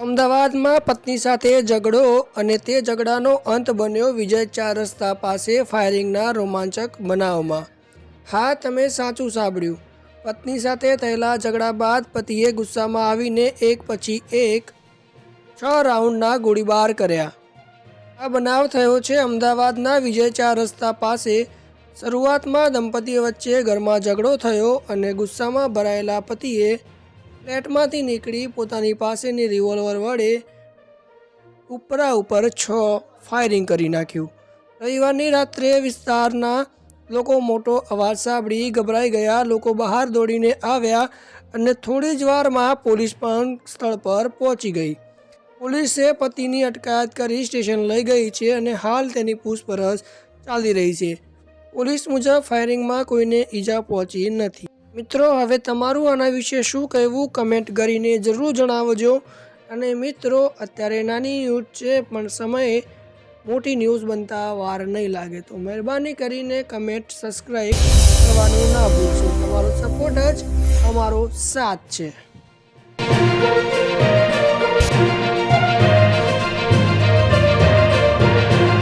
અમદાવાદમાં પત્ની સાથે ઝઘડો અને તે ઝઘડાનો અંત બન્યો વિજય 4 રસ્તા પાસે ફાયરિંગના રોમાંચક બનાવમાં। હા, તમે સાચું સાંભળ્યું। પત્ની સાથે થયેલા ઝઘડા બાદ પતિએ ગુસ્સામાં આવીને એક પછી એક 6 રાઉન્ડના ગોળીબાર કર્યા। આ બનાવ થયો છે અમદાવાદના વિજય 4 રસ્તા પાસે। શરૂઆતમાં દંપતી વચ્ચે ઘરમાં ઝઘડો થયો અને ગુસ્સામાં ભરાયેલા પતિએ ફ્લેટમાંથી નીકળી પોતાની પાસેની રિવોલ્વર વડે ઉપરા ઉપર 6 ફાયરિંગ કરી નાખ્યું। રવિવારની રાત્રે વિસ્તારના લોકો મોટો અવાજ સાંભળી ગભરાઈ ગયા। લોકો બહાર દોડીને આવ્યા અને થોડી જ વારમાં પોલીસ પણ સ્થળ પર પહોંચી ગઈ। પોલીસે પતિની અટકાયત કરી સ્ટેશન લઈ ગઈ છે અને હાલ તેની પૂછપરછ ચાલી રહી છે। પોલીસ મુજબ ફાયરિંગમાં કોઈને ઈજા પહોંચી નથી। મિત્રો, હવે તમારું આના વિશે શું કહેવું કમેન્ટ કરીને જરૂર જણાવજો। અને મિત્રો, અત્યારે નાની ન્યૂઝ છે પણ સમયે મોટી ન્યૂઝ બનતા વાર નહીં લાગે, તો મહેરબાની કરીને કમેન્ટ સબસ્ક્રાઈબ કરવાનું ના ભૂલશો। તમારો સપોર્ટ જ અમારો સાથ છે।